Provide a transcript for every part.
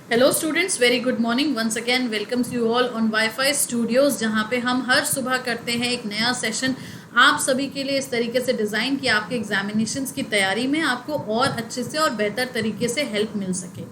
Hello students, very good morning once again. Welcomes you all on WiFi studios, जहाँ पे हम हर सुबह करते हैं एक नया सेशन आप सभी के लिए इस तरीके से डिज़ाइन कि आपके एग्जामिनेशंस की तैयारी में आपको और अच्छे से और बेहतर तरीके से हेल्प मिल सके।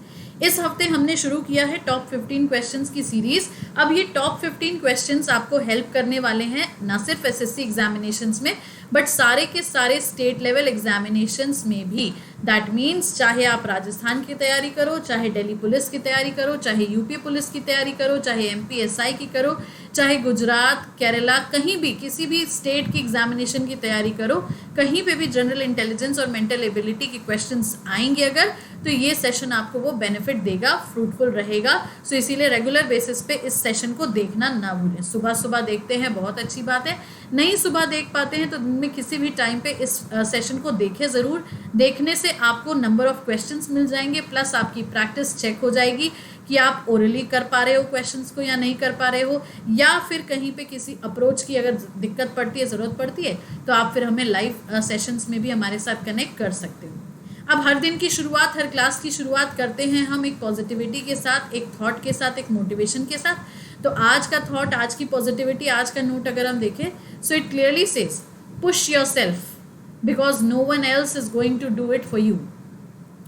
इस हफ्ते हमने शुरू किया है टॉप 15 क्वेश्चंस की सीरीज। अब ये टॉप 15 क्वेश्चंस आपको हेल्प करने वाले हैं ना सिर्फ एसएससी एग्जामिनेशंस में बट सारे के सारे स्टेट लेवल एग्जामिनेशंस में भी। दैट मीन्स चाहे आप राजस्थान की तैयारी करो, चाहे दिल्ली पुलिस की तैयारी करो, चाहे यूपी पुलिस की तैयारी करो, चाहे एमपीएसआई की करो, चाहे गुजरात, केरला, कहीं भी किसी भी स्टेट की एग्जामिनेशन की तैयारी करो, कहीं पे भी जनरल इंटेलिजेंस और मेंटल एबिलिटी के क्वेश्चंस आएंगे अगर, तो ये सेशन आपको वो बेनिफिट देगा, फ्रूटफुल रहेगा। सो इसीलिए रेगुलर बेसिस पे इस सेशन को देखना ना भूलें। सुबह सुबह देखते हैं, बहुत अच्छी बात है। नहीं सुबह देख पाते हैं तो दिन में किसी भी टाइम पे इस सेशन को देखें ज़रूर। देखने से आपको नंबर ऑफ क्वेश्चंस मिल जाएंगे, प्लस आपकी प्रैक्टिस चेक हो जाएगी कि आप ओरली कर पा रहे हो क्वेश्चंस को या नहीं कर पा रहे हो, या फिर कहीं पे किसी अप्रोच की अगर दिक्कत पड़ती है, ज़रूरत पड़ती है, तो आप फिर हमें लाइव सेशंस में भी हमारे साथ कनेक्ट कर सकते हो। अब हर दिन की शुरुआत, हर क्लास की शुरुआत करते हैं हम एक पॉजिटिविटी के साथ, एक थॉट के साथ, एक मोटिवेशन के साथ। तो आज का थॉट, आज की पॉजिटिविटी, आज का नोट अगर हम देखें, so it clearly says push your self because no one else is going to do it for you.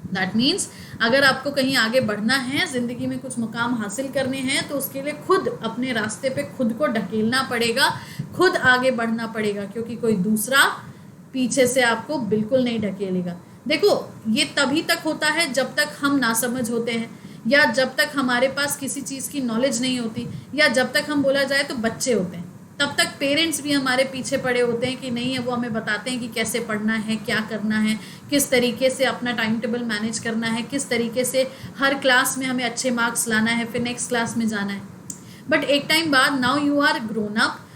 That means अगर आपको कहीं आगे बढ़ना है, ज़िंदगी में कुछ मुकाम हासिल करने हैं, तो उसके लिए खुद अपने रास्ते पे खुद को ढकेलना पड़ेगा, खुद आगे बढ़ना पड़ेगा, क्योंकि कोई दूसरा पीछे से आपको बिल्कुल नहीं ढकेलेगा। देखो, ये तभी तक होता है जब तक हम नासमझ होते हैं, या जब तक हमारे पास किसी चीज़ की नॉलेज नहीं होती, या जब तक हम बोला जाए तो बच्चे होते हैं। तब तक पेरेंट्स भी हमारे पीछे पड़े होते हैं कि नहीं है, वो हमें बताते हैं कि कैसे पढ़ना है, क्या करना है, किस तरीके से अपना टाइम टेबल मैनेज करना है, किस तरीके से हर क्लास में हमें अच्छे मार्क्स लाना है, फिर नेक्स्ट क्लास में जाना है। बट एक टाइम बाद now you are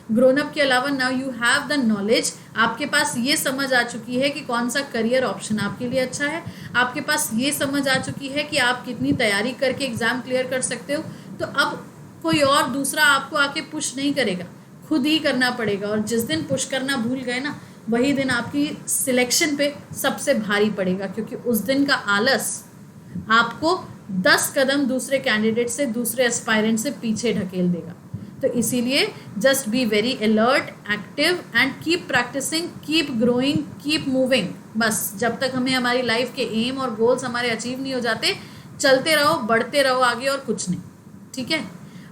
grown up के अलावा now you have the knowledge. आपके पास ये समझ आ चुकी है कि कौन सा करियर ऑप्शन आपके लिए अच्छा है, आपके पास ये समझ आ चुकी है कि आप कितनी तैयारी करके एग्ज़ाम क्लियर कर सकते हो। तो अब कोई और दूसरा आपको आके पुश नहीं करेगा, खुद ही करना पड़ेगा। और जिस दिन पुश करना भूल गए ना, वही दिन आपकी सिलेक्शन पे सबसे भारी पड़ेगा, क्योंकि उस दिन का आलस आपको 10 कदम दूसरे कैंडिडेट से, दूसरे एस्पायरेंट से पीछे ढकेल देगा। तो इसीलिए just be very alert, active and keep practicing, keep growing, keep moving. बस जब तक हमें हमारी लाइफ के एम और गोल्स हमारे अचीव नहीं हो जाते, चलते रहो, बढ़ते रहो आगे, और कुछ नहीं। ठीक है,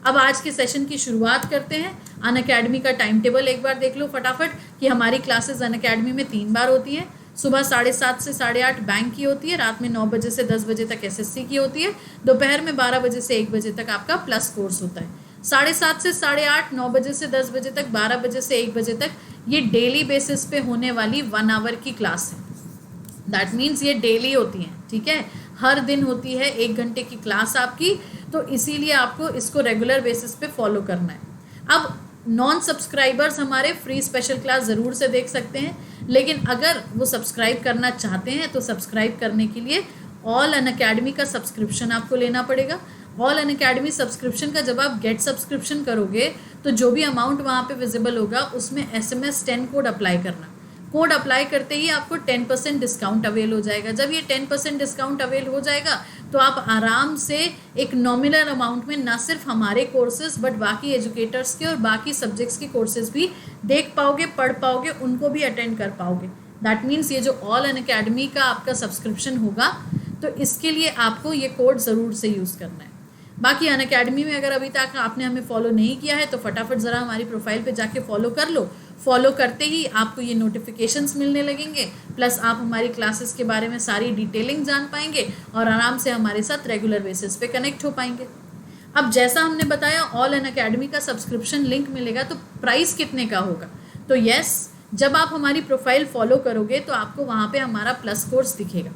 अब आज के सेशन की शुरुआत करते हैं। अनअकैडमी का टाइम टेबल एक बार देख लो फटाफट कि हमारी क्लासेस अनअकैडमी में 3 बार होती हैं। सुबह 7:30 से 8:30 बैंक की होती है, रात में 9 बजे से 10 बजे तक एसएससी की होती है, दोपहर में 12 बजे से 1 बजे तक आपका प्लस कोर्स होता है। 7:30 से 8:30, 9 बजे से 10 बजे तक, 12 बजे से 1 बजे तक ये डेली बेसिस पे होने वाली 1 आवर की क्लास है। दैट मीन्स ये डेली होती हैं, ठीक है, हर दिन होती है 1 घंटे की क्लास आपकी। तो इसीलिए आपको इसको रेगुलर बेसिस पे फॉलो करना है। अब नॉन सब्सक्राइबर्स हमारे फ्री स्पेशल क्लास ज़रूर से देख सकते हैं, लेकिन अगर वो सब्सक्राइब करना चाहते हैं तो सब्सक्राइब करने के लिए ऑल अनअकैडमी का सब्सक्रिप्शन आपको लेना पड़ेगा। ऑल अनअकैडमी सब्सक्रिप्शन का जब आप गेट सब्सक्रिप्शन करोगे तो जो भी अमाउंट वहाँ पे विजिबल होगा उसमें SMS 10 कोड अप्लाई करना। कोड अप्लाई करते ही आपको 10% डिस्काउंट अवेल हो जाएगा। जब ये 10% डिस्काउंट अवेल हो जाएगा तो आप आराम से एक नॉमिनल अमाउंट में ना सिर्फ हमारे कोर्सेज बट बाकी एजुकेटर्स के और बाकी सब्जेक्ट्स के कोर्सेज भी देख पाओगे, पढ़ पाओगे, उनको भी अटेंड कर पाओगे। दैट मीन्स ये जो ऑल अनअकैडमी का आपका सब्सक्रिप्शन होगा, तो इसके लिए आपको ये कोड ज़रूर से यूज़ करना है। बाकी अनअकैडमी में अगर अभी तक आपने हमें फॉलो नहीं किया है तो फटाफट ज़रा हमारी प्रोफाइल पे जाके फॉलो कर लो। फॉलो करते ही आपको ये नोटिफिकेशंस मिलने लगेंगे, प्लस आप हमारी क्लासेस के बारे में सारी डिटेलिंग जान पाएंगे और आराम से हमारे साथ रेगुलर बेसिस पे कनेक्ट हो पाएंगे। अब जैसा हमने बताया, ऑल अनअकैडमी का सब्सक्रिप्शन लिंक मिलेगा, तो प्राइस कितने का होगा? तो यस, जब आप हमारी प्रोफाइल फॉलो करोगे तो आपको वहाँ पर हमारा प्लस कोर्स दिखेगा।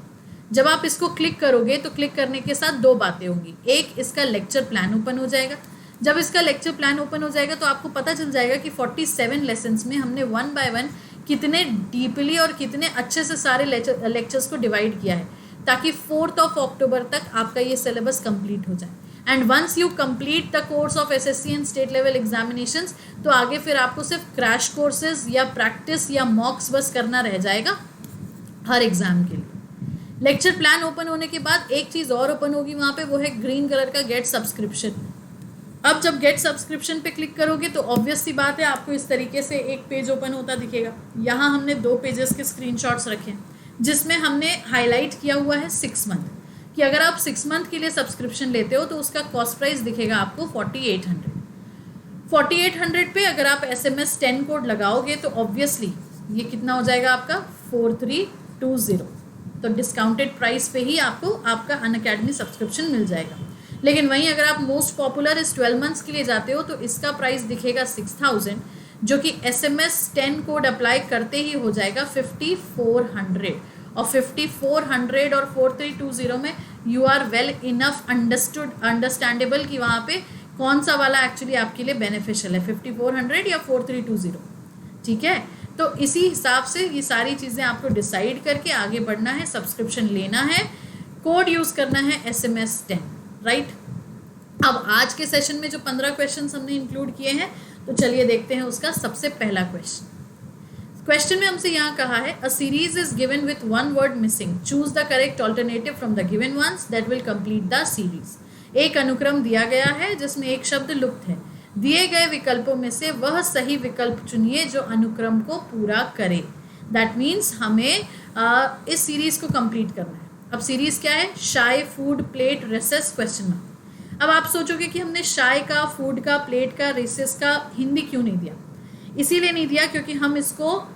जब आप इसको क्लिक करोगे तो क्लिक करने के साथ 2 बातें होंगी। एक, इसका लेक्चर प्लान ओपन हो जाएगा। जब इसका लेक्चर प्लान ओपन हो जाएगा तो आपको पता चल जाएगा कि 47 लेसन्स में हमने 1 बाय 1 कितने डीपली और कितने अच्छे से सारे लेक्चर्स को डिवाइड किया है, ताकि 4 अक्टूबर तक आपका ये सिलेबस कंप्लीट हो जाए। And once you complete the course of SSC and state level examinations, तो आगे फिर आपको सिर्फ क्रैश कोर्सेज या प्रैक्टिस या मॉक्स बस करना रह जाएगा हर एग्ज़ाम के लिए। लेक्चर प्लान ओपन होने के बाद एक चीज़ और ओपन होगी वहाँ पे, वो है ग्रीन कलर का गेट सब्सक्रिप्शन। अब जब गेट सब्सक्रिप्शन पे क्लिक करोगे तो ऑब्वियस सी बात है आपको इस तरीके से एक पेज ओपन होता दिखेगा। यहाँ हमने 2 पेजेस के स्क्रीनशॉट्स रखे हैं जिसमें हमने हाईलाइट किया हुआ है 6 मंथ, कि अगर आप 6 मंथ के लिए सब्सक्रिप्शन लेते हो तो उसका कॉस्ट प्राइस दिखेगा आपको 4800 पे अगर आप SMS 10 कोड लगाओगे तो ऑब्वियसली ये कितना हो जाएगा आपका 4320। तो डिस्काउंटेड प्राइस पे ही आपको आपका अनअकैडमी सब्सक्रिप्शन मिल जाएगा। लेकिन वहीं अगर आप मोस्ट पॉपुलर इस 12 मंथ्स के लिए जाते हो तो इसका प्राइस दिखेगा 6000, जो कि SMS 10 कोड अप्लाई करते ही हो जाएगा 5400। और 5400 और 4320 में you are well enough understandable कि वहाँ पे कौन सा वाला एक्चुअली आपके लिए बेनिफिशियल है, 5400 या 4320। ठीक है, तो इसी हिसाब से ये सारी चीज़ें आपको डिसाइड करके आगे बढ़ना है, सब्सक्रिप्शन लेना है, कोड यूज़ करना है SMS 10, राइट। अब आज के सेशन में जो 15 क्वेश्चन हमने इंक्लूड किए हैं, तो चलिए देखते हैं उसका सबसे पहला क्वेश्चन में हमसे यहाँ कहा है a series is given with 1 word missing, choose the correct alternative from the given ones that will complete the series. एक अनुक्रम दिया गया है जिसमें एक शब्द लुप्त है, दिए गए विकल्पों में से वह सही विकल्प चुनिए जो अनुक्रम को पूरा करे। दैट मीन्स हमें इस सीरीज को कंप्लीट करना है। अब सीरीज क्या है, shy, food, plate, races, question mark. अब आप सोचोगे कि हमने शाय का, फूड का, प्लेट का, रेसेस का हिंदी क्यों नहीं दिया। इसीलिए नहीं दिया क्योंकि हम इसको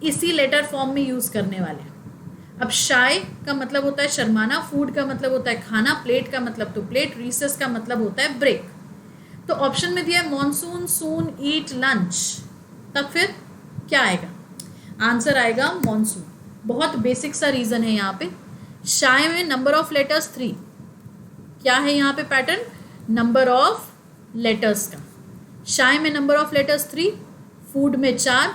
इसी लेटर फॉर्म में यूज करने वाले हैं। अब शाय का मतलब होता है शर्माना, फूड का मतलब होता है खाना, प्लेट का मतलब तो प्लेट, रिसेस का मतलब होता है ब्रेक। तो ऑप्शन में दिया है मॉनसून, सून, ईट, लंच, तब फिर क्या आएगा, आंसर आएगा मॉनसून। बहुत बेसिक सा रीजन है यहाँ पे। शाय में नंबर ऑफ लेटर्स 3, क्या है यहाँ पे पैटर्न, नंबर ऑफ लेटर्स का। शाय में नंबर ऑफ लेटर्स 3, फूड में 4,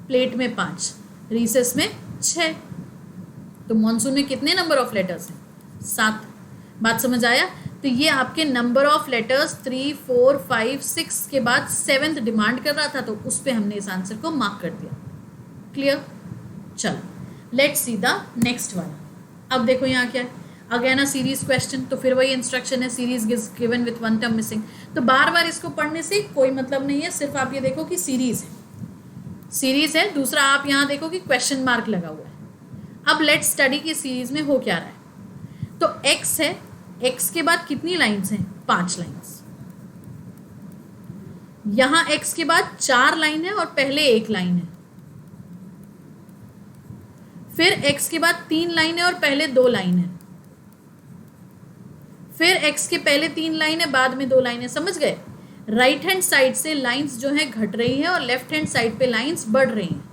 प्लेट में 5, रिसेस में 6। तो मॉनसून में कितने नंबर ऑफ लेटर्स हैं, 7। बात समझ आया। तो ये आपके नंबर ऑफ लेटर्स 3, 4, 5, 6 के बाद 7th डिमांड कर रहा था, तो उस पर हमने इस आंसर को मार्क कर दिया। क्लियर। चलो let's see the next one. अब देखो यहाँ क्या है, अगेन अ सीरीज क्वेश्चन, तो फिर वही इंस्ट्रक्शन है, series is given with 1 term missing. तो बार बार इसको पढ़ने से कोई मतलब नहीं है, सिर्फ आप ये देखो कि सीरीज है, सीरीज है। दूसरा आप यहाँ देखो कि क्वेश्चन मार्क लगा हुआ है। अब लेट्स स्टडी की सीरीज में हो क्या रहा है। तो x है, x के बाद कितनी लाइंस हैं, 5 लाइंस। यहां x के बाद 4 लाइन है और पहले 1 लाइन है। फिर x के बाद 3 लाइन है और पहले 2 लाइन है। फिर x के पहले 3 लाइन है, बाद में 2 लाइन है। समझ गए। राइट हैंड साइड से लाइंस जो है घट रही है और लेफ्ट हैंड साइड पे लाइंस बढ़ रही हैं।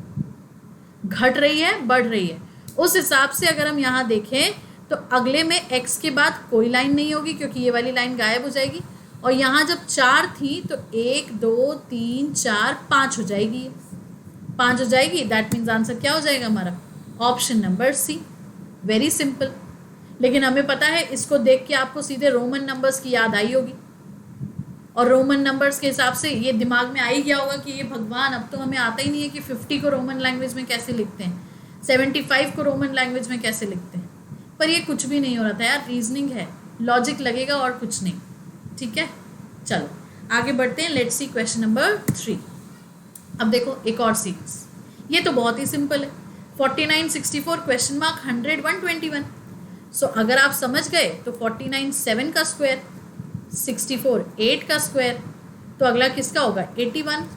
घट रही है, बढ़ रही है। उस हिसाब से अगर हम यहाँ देखें तो अगले में x के बाद कोई लाइन नहीं होगी क्योंकि ये वाली लाइन गायब हो जाएगी। और यहाँ जब 4 थी तो 1, 2, 3, 4, 5 हो जाएगी, 5 हो जाएगी। दैट मीन्स आंसर क्या हो जाएगा हमारा, option number C. Very simple. लेकिन हमें पता है इसको देख के आपको सीधे रोमन नंबर्स की याद आई होगी, और रोमन नंबर्स के हिसाब से ये दिमाग में आ ही गया होगा कि ये भगवान, अब तो हमें आता ही नहीं है कि 50 को रोमन लैंग्वेज में कैसे लिखते हैं, 75 को रोमन लैंग्वेज में कैसे लिखते हैं। पर ये कुछ भी नहीं हो रहा था यार, रीजनिंग है, लॉजिक लगेगा और कुछ नहीं। ठीक है, चलो आगे बढ़ते हैं। Let's see question number 3। अब देखो एक और सीरीज, ये तो बहुत ही सिंपल है। 49, 64, क्वेश्चन मार्क, 100, 121। सो अगर आप समझ गए तो 49 7 का स्क्वायर, 64 8 का स्क्वायर, तो अगला किसका होगा, 81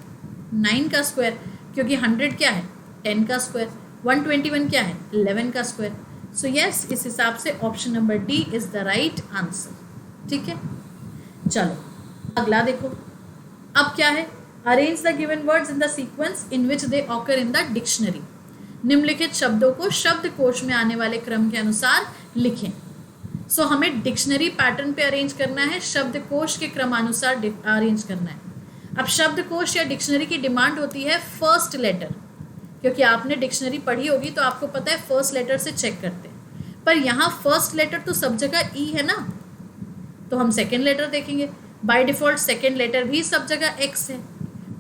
9 का स्क्वायर, क्योंकि 100 क्या है 10 का स्क्वायर, 121 क्या है 11 का स्क्वायर। सो यस, इस हिसाब से option number D is the right answer. ठीक है, चलो अगला देखो। अब क्या है, arrange the given words in the sequence in which they occur in the dictionary. निम्नलिखित शब्दों को शब्दकोश में आने वाले क्रम के अनुसार लिखें। सो हमें डिक्शनरी पैटर्न पे अरेंज करना है, शब्दकोश के क्रमानुसार अरेंज करना है। अब शब्दकोश या डिक्शनरी की डिमांड होती है फर्स्ट लेटर, क्योंकि आपने डिक्शनरी पढ़ी होगी तो आपको पता है फर्स्ट लेटर से चेक करते हैं। पर यहाँ फर्स्ट लेटर तो सब जगह ई है ना, तो हम सेकेंड लेटर देखेंगे। बाय डिफॉल्ट सेकेंड लेटर भी सब जगह एक्स है,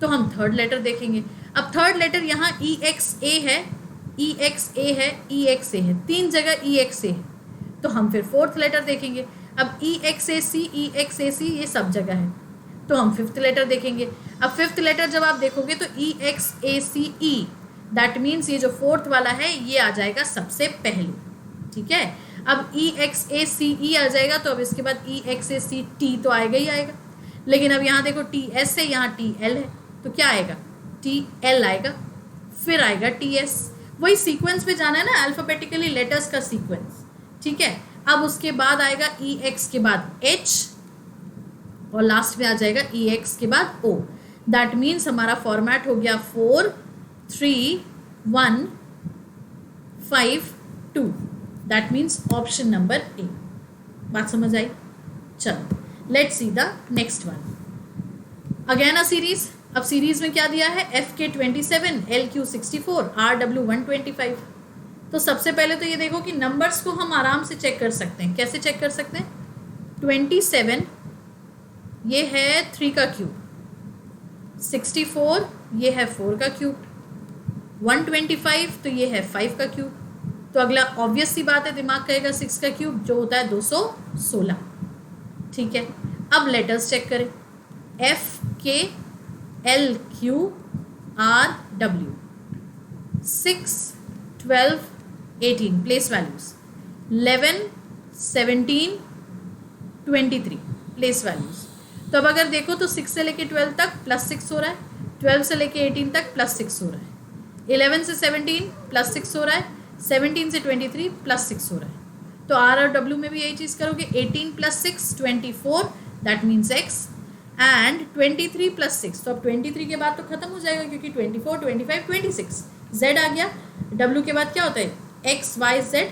तो हम थर्ड लेटर देखेंगे। अब थर्ड लेटर यहाँ ई एक्स ए है, ई एक्स ए है, ई एक्स ए है, 3 जगह ई एक्स ए है, तो हम फिर 4th लेटर देखेंगे। अब ई X A C, E X A सी ये सब जगह है, तो हम 5th लेटर देखेंगे। अब 5th लेटर जब आप देखोगे तो E X A C E, that means ये जो 4th वाला है ये आ जाएगा सबसे पहले, ठीक है। अब ई एक्स ए सी ई आ जाएगा, तो अब इसके बाद ई एक्स ए सी टी तो आएगा ही आएगा, लेकिन अब यहाँ देखो टी एस है, यहाँ टी एल है, तो क्या आएगा, टी एल आएगा, फिर आएगा टी एस। वही सीक्वेंस पे जाना है ना, अल्फाबेटिकली लेटर्स का सीक्वेंस, ठीक है। अब उसके बाद आएगा ई एक्स के बाद एच, और लास्ट में आ जाएगा ई एक्स के बाद ओ। दैट मीन्स हमारा फॉर्मेट हो गया 4 3 1 5 2। That means option number A. बात समझ आई? चलो let's see the next one. Again a series. अब सीरीज में क्या दिया है, एफ के 27, एल क्यू 64, आर डब्ल्यू 125। तो सबसे पहले तो ये देखो कि नंबर्स को हम आराम से चेक कर सकते हैं। कैसे चेक कर सकते हैं? 27 ये है 3 का क्यूब, 64 ये है 4 का क्यूब, 125 तो ये है 5 का क्यूब। तो अगला ऑब्वियस सी बात है, दिमाग कहेगा 6 का क्यूब जो होता है 216, ठीक है। अब लेटर्स चेक करें, एफ के L Q R W, 6 12 18 place values, 11 17 23 place values. तो अब अगर देखो तो 6 से लेके 12 तक +6 हो रहा है, 12 से लेके 18 तक +6 हो रहा है, 11 से 17 +6 हो रहा है, 17 से 23 +6 हो रहा है। तो आर और डब्ल्यू में भी यही चीज़ करोगे, 18 + 6 24, दैट मीन्स एक्स, एंड 23 + 6, तो अब 23 के बाद तो खत्म हो जाएगा क्योंकि 24 25 26 जेड आ गया। डब्ल्यू के बाद क्या होता है, एक्स वाई जेड,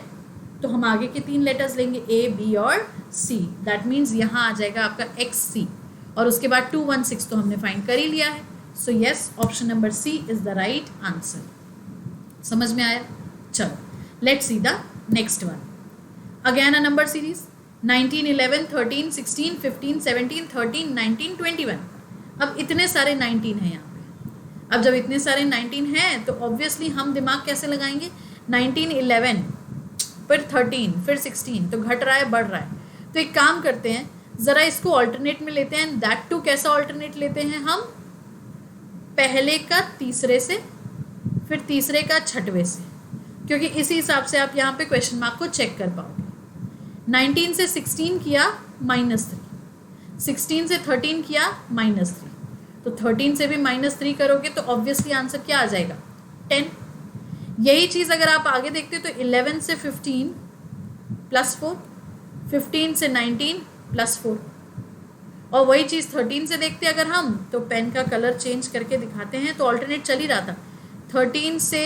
तो हम आगे के 3 लेटर्स लेंगे ए बी और सी। दैट मीन्स यहाँ आ जाएगा आपका एक्स सी, और उसके बाद 216 तो हमने फाइंड कर ही लिया है। So yes, option number C is the right answer. समझ में आया? चलो let's see the next one. Again a number series, 19 11 13 16 15 17 13 19 21। अब इतने सारे 19 हैं यहाँ पे। अब जब इतने सारे 19 हैं तो ऑब्वियसली हम दिमाग कैसे लगाएंगे, 19 11 फिर 13 फिर 16, तो घट रहा है बढ़ रहा है। तो एक काम करते हैं, ज़रा इसको ऑल्टरनेट में लेते हैं। दैट टू कैसा ऑल्टरनेट लेते हैं हम, पहले का तीसरे से, फिर तीसरे का छठवें से, क्योंकि इसी हिसाब से आप यहाँ पे क्वेश्चन मार्क को चेक कर पाओगे। 19 से 16 किया -3, 16 से 13 किया -3, तो 13 से भी -3 करोगे तो ऑब्वियसली आंसर क्या आ जाएगा, 10। यही चीज़ अगर आप आगे देखते तो 11 से 15 +4, 15 से 19 +4, और वही चीज़ 13 से देखते अगर हम, तो पेन का कलर चेंज करके दिखाते हैं, तो ऑल्टरनेट चल ही रहा था। 13 से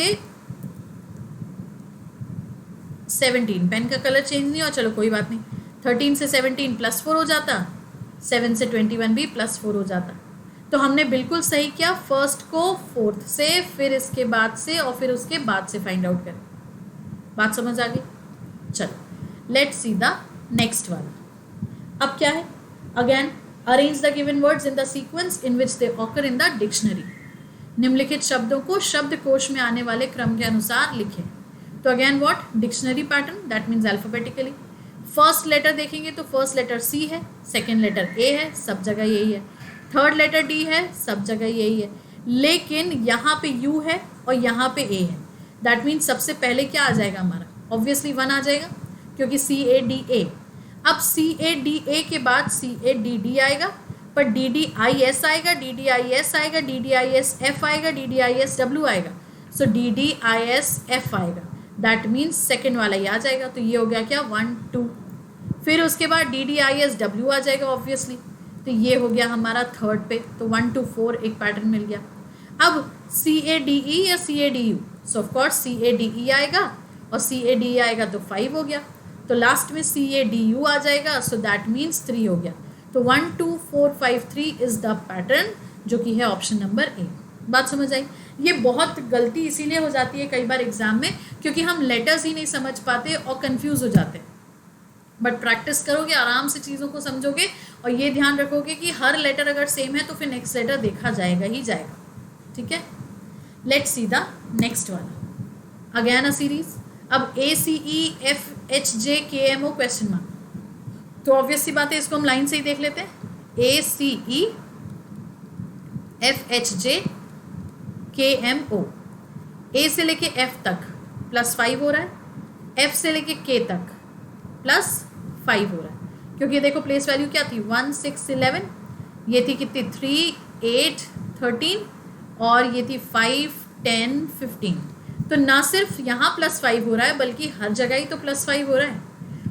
17, पेन का कलर चेंज नहीं हुआ, चलो कोई बात नहीं, 13 से 17 +4 हो जाता, 7 से 21 भी +4 हो जाता। तो हमने बिल्कुल सही किया, फर्स्ट को 4th से, फिर इसके बाद से, और फिर उसके बाद से फाइंड आउट करें। बात समझ आ गई? चलो let's see the next one. अब क्या है, again arrange the given words in the sequence in which they occur in the dictionary. निम्नलिखित शब्दों को शब्दकोश में आने वाले क्रम के अनुसार लिखें। तो again what, dictionary pattern, that means alphabetically. First letter देखेंगे तो फर्स्ट लेटर सी है, सेकेंड लेटर ए है, सब जगह यही है, थर्ड लेटर डी है, सब जगह यही है, लेकिन यहाँ पे यू है और यहाँ पे ए है। दैट मीन्स सबसे पहले क्या आ जाएगा हमारा, ऑब्वियसली 1 आ जाएगा, क्योंकि सी ए डी ए। अब सी ए डी ए के बाद सी ए डी डी आएगा, पर डी डी आई एस आएगा, डी डी आई एस आएगा, D D I S F आएगा, D D I S W आएगा, so D D I S F आएगा। दैट मीन्स सेकेंड वाला ही आ जाएगा, तो ये हो गया क्या, 1 2। फिर उसके बाद D D I S W आ जाएगा ऑब्वियसली, तो ये हो गया हमारा थर्ड पे, तो 1 2 4 एक पैटर्न मिल गया। अब सी ए डी ई या C A D U, so of course C A D E आएगा, और सी ए डी ई आएगा तो 5 हो गया, तो लास्ट में सी ए डी यू आ जाएगा, सो दैट मीन्स 3 हो गया। तो 1 2 4 5 3 इज द पैटर्न, जो कि है ऑप्शन नंबर ए। बात समझ आई? ये बहुत गलती इसीलिए हो जाती है कई बार एग्जाम में, क्योंकि हम लेटर्स ही नहीं समझ पाते और कंफ्यूज हो जाते हैं। बट प्रैक्टिस करोगे, आराम से चीज़ों को समझोगे, और ये ध्यान रखोगे कि हर लेटर अगर सेम है तो फिर नेक्स्ट लेटर देखा जाएगा ही जाएगा। ठीक है, let's see the next one. Again a series. अब ACEFHJKMO क्वेश्चन मार्क, तो ऑब्वियस सी बात है इसको हम लाइन से ही देख लेते हैं। ACEFHJKMO, ए से लेके एफ तक +5 हो रहा है, एफ से लेके के तक +5 हो रहा है, क्योंकि देखो प्लेस वैल्यू क्या थी 1 6 11, ये थी कितनी 3 8 13 और ये थी 5 10 15। तो ना सिर्फ यहाँ +5 हो रहा है बल्कि हर जगह ही तो +5 हो रहा है,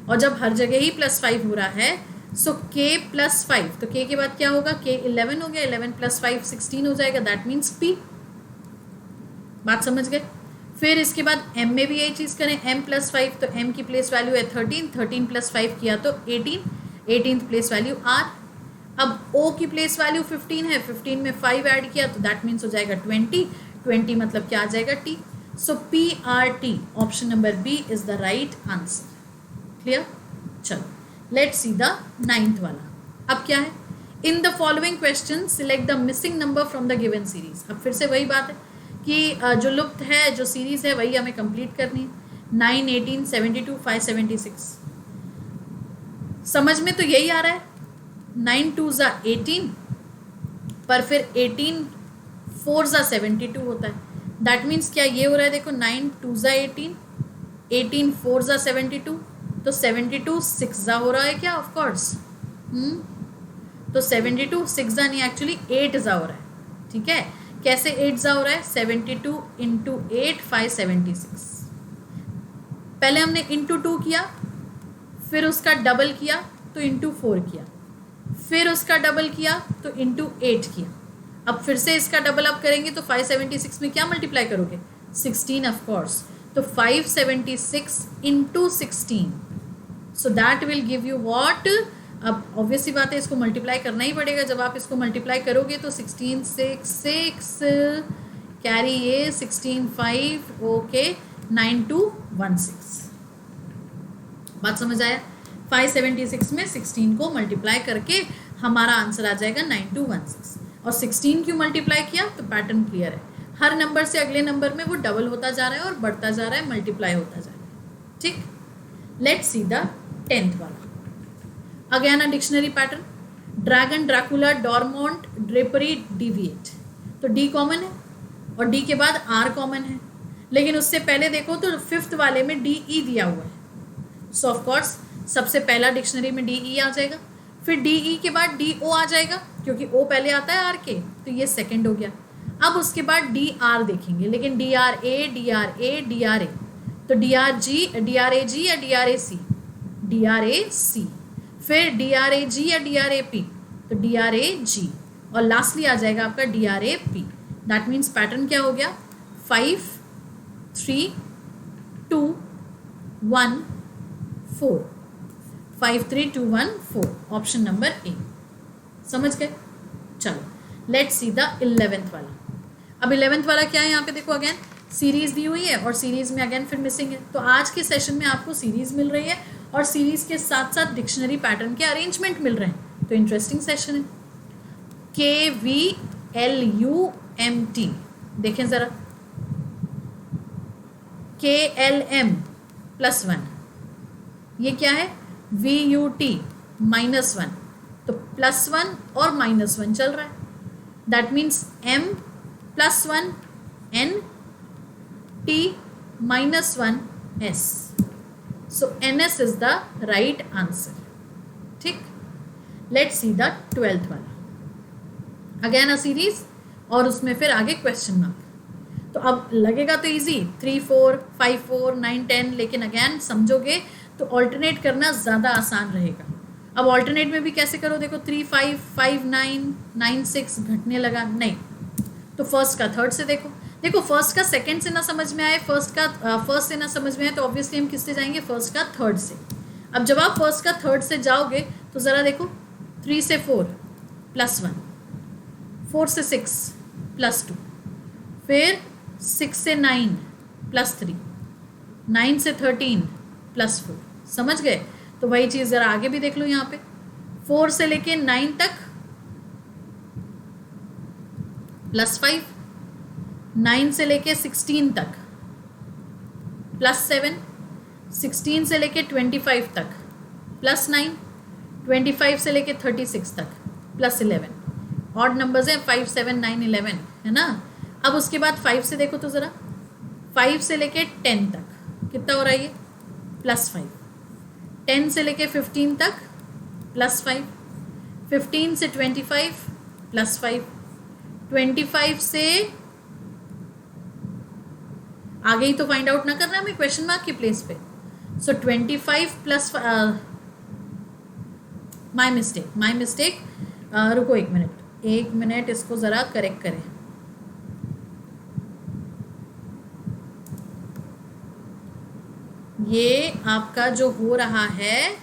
और जब हर जगह ही +5 हो रहा है सो k +5, तो k के बाद क्या होगा, k 11 हो गया, 11 + 5 16 हो जाएगा, दैट मीन्स p। बात समझ गए। फिर इसके बाद m में भी यही चीज़ करें, m +5, तो m की प्लेस वैल्यू है 13, 13 + 5 किया तो 18, 18 प्लेस वैल्यू r। अब o की प्लेस वैल्यू 15 है, 15 में 5 ऐड किया तो दैट मीन्स हो जाएगा 20, 20 मतलब क्या आ जाएगा t। So PRT option number B is the right answer. Clear. चलो लेट्स सी द 9th वाला। अब क्या है, in the following question select the missing number from the given series. अब फिर से वही बात है कि जो लुप्त है, जो सीरीज है वही हमें कंप्लीट करनी है। 9 18 72 5 76 समझ में तो यही आ रहा है, 9 2 ज़ा 18, पर फिर 18 4 ज़ा 72 होता है। दैट मीन्स क्या ये हो रहा है, देखो 9 2 ज़ा 18, 18 4 ज़ा 72, तो 72 6 ज़ा हो रहा है क्या, ऑफ कोर्स। तो 72 6 ज़ा नहीं, एक्चुअली 8 ज़ा हो रहा है। ठीक है, कैसे 8 ज़ा हो रहा है, 72 × 8 576। पहले हमने इंटू 2 किया, फिर उसका डबल किया तो इंटू 4 किया, फिर उसका डबल किया तो इंटू 8 किया। अब फिर से इसका डबल अप करेंगे तो 576 में क्या मल्टीप्लाई करोगे, 16 ऑफ कोर्स। तो 576 × 16, so that will give you what. अब ऑब्वियस सी बात है इसको मल्टीप्लाई करना ही पड़ेगा। जब आप इसको मल्टीप्लाई करोगे तो 16 6 6 कैरी ये 16 5 ओके 9216। बात समझ आया। 576 में 16 को मल्टीप्लाई करके हमारा आंसर आ जाएगा 9216। और 16 क्यों मल्टीप्लाई किया, तो पैटर्न क्लियर है, हर नंबर से अगले नंबर में वो डबल होता जा रहा है और बढ़ता जा रहा है, मल्टीप्लाई होता जा रहा है। ठीक, लेट्स सी द 10th वाला। Again a dictionary pattern, dragon Dracula डॉर्मोंट drapery deviate. तो डी कॉमन है और डी के बाद आर कॉमन है, लेकिन उससे पहले देखो तो 5th वाले में डी ई दिया हुआ है। सो ऑफ कोर्स सबसे पहला डिक्शनरी में डी ई आ जाएगा, फिर डी ई के बाद डी ओ आ जाएगा, क्योंकि ओ पहले आता है आर के, तो ये सेकंड हो गया। अब उसके बाद डी आर देखेंगे, लेकिन D R A D R A D R A, तो D R G D R A G या D R A C, D R A C, फिर डी आर ए जी या डी आर ए पी, तो D R A G, और lastly आ जाएगा आपका D R A P. That means pattern क्या हो गया, 5 3 2 1 4, 5 3 2 1 4, ऑप्शन नंबर ए। समझ गए। चलो लेट्स सी द 11th वाला। अब 11th वाला क्या है, यहाँ पे देखो अगेन सीरीज दी हुई है और सीरीज में अगेन फिर मिसिंग है। तो आज के सेशन में आपको सीरीज मिल रही है और सीरीज के साथ साथ डिक्शनरी पैटर्न के अरेंजमेंट मिल रहे हैं, तो इंटरेस्टिंग सेशन है। KVLUMT देखें ज़रा, KLM +1, ये क्या है VUT -1, तो +1 और -1 चल रहा है। That means M +1 N T -1 S, so NS is the right answer. ठीक, लेट्स सी द 12th वाला। अगेन अ सीरीज और उसमें फिर आगे क्वेश्चन मार्क। तो अब लगेगा तो इजी 3 4 5 4 9 10, लेकिन अगेन समझोगे तो ऑल्टरनेट करना ज़्यादा आसान रहेगा। अब ऑल्टरनेट में भी कैसे करो, देखो 3 5 5 9 9 6 घटने लगा, नहीं तो फर्स्ट का थर्ड से देखो, देखो फर्स्ट का सेकंड से ना समझ में आए, फर्स्ट से ना समझ में आए, तो ऑब्वियसली हम किससे जाएंगे, फर्स्ट का थर्ड से। अब जब आप फर्स्ट का थर्ड से जाओगे तो ज़रा देखो 3 से 4 +1, 4 से 6 +2, फिर 6 से 9 +3, 9 से 13 +4। समझ गए। तो वही चीज़ ज़रा आगे भी देख लो, यहाँ पे 4 से लेके 9 तक +5, 9 से लेके 16 तक +7, 16 से लेके 25 तक, +9, 25 से लेके 36 तक, +11। ऑड नंबर्स हैं 5, 7, 9, 11, है ना। अब उसके बाद 5 से देखो तो ज़रा, 5 से लेके 10 तक कितना हो रहा है ये, +5। 10 से लेके 15 तक +5, 15 से 25 +5, 25 से आगे ही तो फाइंड आउट ना करना है हमें क्वेश्चन मार्क की प्लेस पे। सो 25 प्लस, माई मिस्टेक, रुको एक मिनट इसको ज़रा करेक्ट करें। ये आपका जो हो रहा है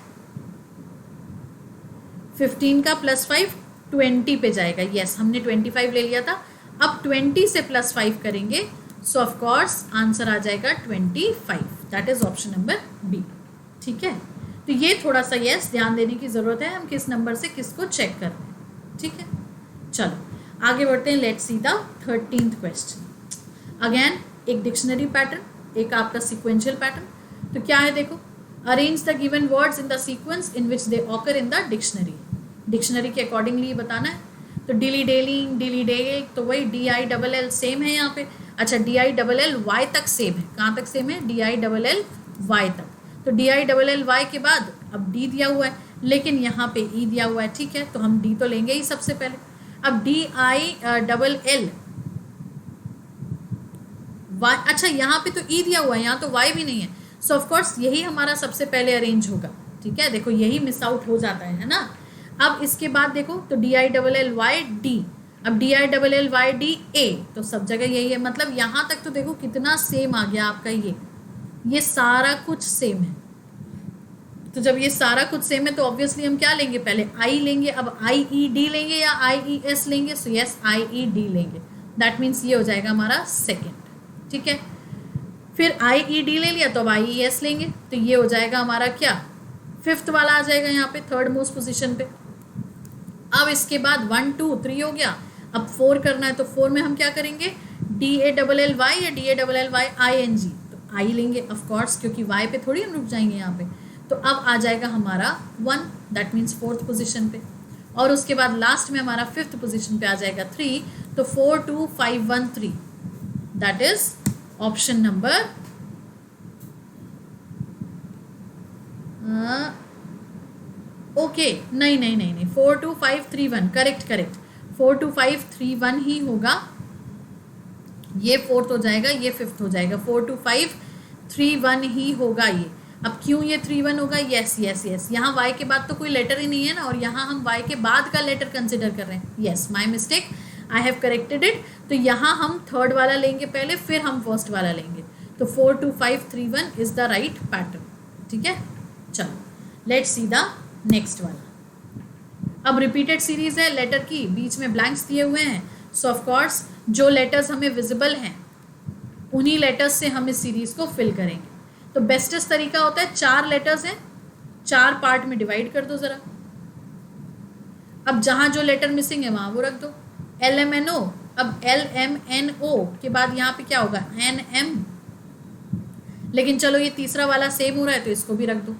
15 का +5 20 पे जाएगा। यस, हमने 25 ले लिया था, अब 20 से +5 करेंगे, सो ऑफ कोर्स आंसर आ जाएगा 25। That is option number B. ठीक है, तो ये थोड़ा सा यस ध्यान देने की ज़रूरत है, हम किस नंबर से किसको चेक कर रहे हैं। ठीक है, चलो आगे बढ़ते हैं। Let's see the 13th question. Again एक डिक्शनरी पैटर्न, एक आपका सिक्वेंशियल पैटर्न। तो क्या है देखो, arrange the given words in the sequence in which they occur in the dictionary. Dictionary के अकॉर्डिंगली बताना है। तो डिली डेलिंग, डिली डेल, तो वही DILL सेम है यहाँ पे। अच्छा, DILLY तक सेम है, कहाँ तक सेम है, DILLY तक। तो DILLY के बाद अब D दिया हुआ है, लेकिन यहाँ पे E दिया हुआ है। ठीक है, तो हम D तो लेंगे ही सबसे पहले। अब DILLY, अच्छा यहाँ पे तो E दिया हुआ है, यहाँ तो Y भी नहीं है, सो ऑफ कोर्स यही हमारा सबसे पहले अरेंज होगा। ठीक है, देखो यही मिस आउट हो जाता है ना। अब इसके बाद देखो तो DILLY D, अब DILLY D A, तो सब जगह यही है। मतलब यहाँ तक तो देखो कितना सेम आ गया आपका, ये सारा कुछ सेम है। तो जब ये सारा कुछ सेम है तो ऑब्वियसली हम क्या लेंगे, पहले I लेंगे। अब IED लेंगे या IES लेंगे, सो यस IED लेंगे। दैट मीन्स ये हो जाएगा हमारा सेकेंड। ठीक है, फिर IED ले लिया तो अब IES लेंगे, तो ये हो जाएगा हमारा क्या, फिफ्थ वाला आ जाएगा यहाँ पे, थर्ड मोस्ट पोजीशन पे। अब इसके बाद 1 2 3 हो गया, अब 4 करना है, तो 4 में हम क्या करेंगे, DALLY या DALLYING, तो I लेंगे ऑफ कोर्स, क्योंकि Y पे थोड़ी हम रुक जाएंगे यहाँ पे। तो अब आ जाएगा हमारा 1, दैट मीन्स फोर्थ पोजीशन पे। और उसके बाद लास्ट में हमारा फिफ्थ पोजीशन पे आ जाएगा 3, तो 4 2 5 1 3, that is option number okay, नहीं 4 2 5 3 1, करेक्ट 4 2 5 3 1 ही होगा। ये फोर्थ हो जाएगा, ये फिफ्थ हो जाएगा, 4 2 5 3 1 ही होगा ये। अब क्यों ये 3 1 होगा, यस, यहाँ Y के बाद तो कोई लेटर ही नहीं है ना, और यहाँ हम Y के बाद का लेटर कंसिडर कर रहे हैं। Yes, my mistake, I have corrected it. तो यहाँ हम थर्ड वाला लेंगे पहले, फिर हम फर्स्ट वाला लेंगे। तो 4 2 5 3 1 इज द राइट पैटर्न। ठीक है, चलो लेट्स सी द नेक्स्ट वाला। अब रिपीटेड सीरीज है लेटर की, बीच में ब्लैंक्स दिए हुए हैं, सो ऑफ कोर्स जो लेटर्स हमें विजिबल हैं उन्हीं लेटर्स से हम इस सीरीज को फिल करेंगे। तो बेस्टेस्ट तरीका होता है, 4 लेटर्स हैं, 4 पार्ट में डिवाइड कर दो ज़रा। अब जहाँ जो लेटर मिसिंग है वहाँ वो रख दो, LMNO। अब LMNO के बाद यहाँ पे क्या होगा, NM, लेकिन चलो ये तीसरा वाला सेम हो रहा है तो इसको भी रख दो,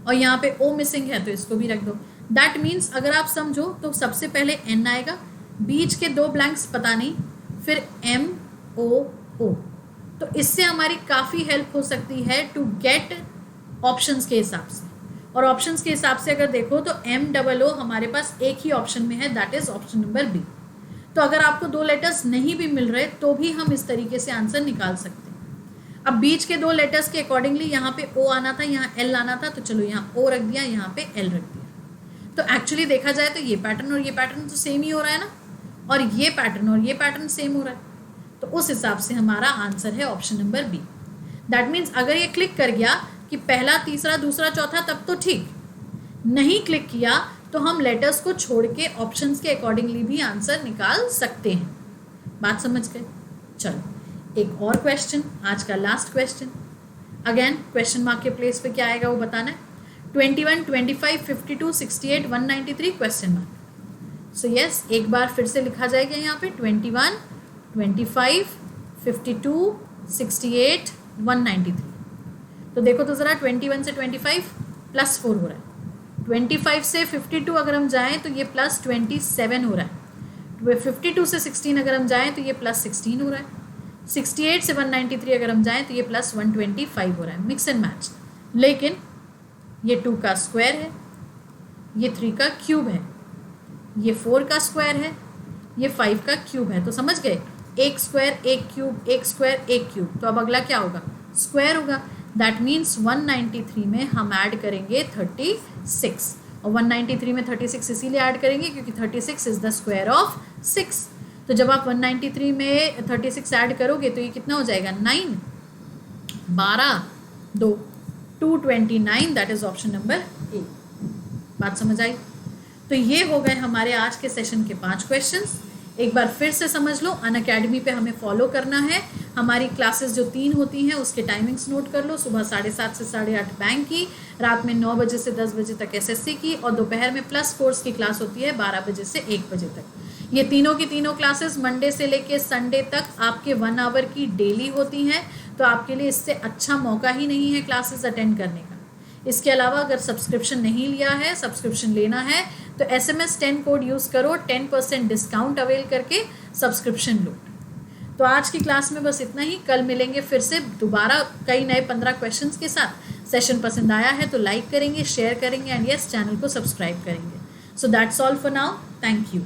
और यहाँ पे O मिसिंग है तो इसको भी रख दो। दैट मीन्स अगर आप समझो तो सबसे पहले N आएगा, बीच के 2 ब्लैंक्स पता नहीं, फिर MOO। तो इससे हमारी काफ़ी हेल्प हो सकती है टू गेट ऑप्शंस के हिसाब से। और ऑप्शंस के हिसाब से अगर देखो तो MOO हमारे पास एक ही ऑप्शन में है, that is option number B. तो अगर आपको 2 लेटर्स नहीं भी मिल रहे तो भी हम इस तरीके से आंसर निकाल सकते हैं। अब बीच के 2 लेटर्स के अकॉर्डिंगली यहाँ पे O आना था, यहाँ L आना था, तो चलो यहाँ O रख दिया, यहाँ पे L रख दिया। तो एक्चुअली देखा जाए तो ये पैटर्न और ये पैटर्न तो सेम ही हो रहा है ना, और ये पैटर्न और ये पैटर्न सेम हो रहा है, तो उस हिसाब से हमारा आंसर है option number B. That means अगर ये क्लिक कर गया कि पहला, तीसरा, दूसरा, चौथा, तब तो ठीक, नहीं क्लिक किया तो हम लेटर्स को छोड़ के ऑप्शंस के अकॉर्डिंगली भी आंसर निकाल सकते हैं। बात समझ गए? चलो एक और क्वेश्चन, आज का last question. Again question mark के प्लेस पे क्या आएगा वो बताना है। 21 25 52 68 193 क्वेश्चन मार्क। सो यस, एक बार फिर से लिखा जाएगा यहाँ पे 21 25 52 68 193। तो देखो तो ज़रा 21 से 25 +4 हो रहा है, 25 से 52 अगर हम जाएँ तो ये +27 हो रहा है, 52 से 16 अगर हम जाएँ तो ये +16 हो रहा है, 68 से 193 अगर हम जाएँ तो ये +125 हो रहा है, मिक्स एंड मैच। लेकिन ये 2 का स्क्वायर है, ये 3 का क्यूब है, ये 4 का स्क्वायर है, ये 5 का क्यूब है। तो समझ गए, एक स्क्वायर एक क्यूब, एक स्क्वायर एक क्यूब। तो अब अगला क्या होगा, स्क्वायर होगा। दैट मीन्स 193 में हम ऐड करेंगे 36, और 193 में 36 इसीलिए ऐड करेंगे क्योंकि 36 इज द स्क्वायर ऑफ 6। तो जब आप 193 में 36 ऐड करोगे तो ये कितना हो जाएगा, 9, 12, 2, 229, that is option number A. बात समझ आई? तो ये हो गए हमारे आज के सेशन के 5 क्वेश्चंस। एक बार फिर से समझ लो, अनअकैडमी पे हमें फॉलो करना है। हमारी क्लासेस जो 3 होती हैं उसके टाइमिंग्स नोट कर लो। सुबह 7:30 से 8:30 बैंक की, रात में 9 बजे से 10 बजे तक एसएससी की, और दोपहर में प्लस कोर्स की क्लास होती है 12 बजे से 1 बजे तक। ये तीनों की तीनों क्लासेस मंडे से लेके संडे तक आपके 1 आवर की डेली होती हैं। तो आपके लिए इससे अच्छा मौका ही नहीं है क्लासेस अटेंड करने का। इसके अलावा अगर सब्सक्रिप्शन नहीं लिया है, सब्सक्रिप्शन लेना है तो SMS 10 कोड यूज़ करो, 10% डिस्काउंट अवेल करके सब्सक्रिप्शन लो। तो आज की क्लास में बस इतना ही। कल मिलेंगे फिर से दोबारा कई नए 15 क्वेश्चंस के साथ। सेशन पसंद आया है तो लाइक करेंगे, शेयर करेंगे एंड यस, चैनल को सब्सक्राइब करेंगे। So that's all for now. Thank you.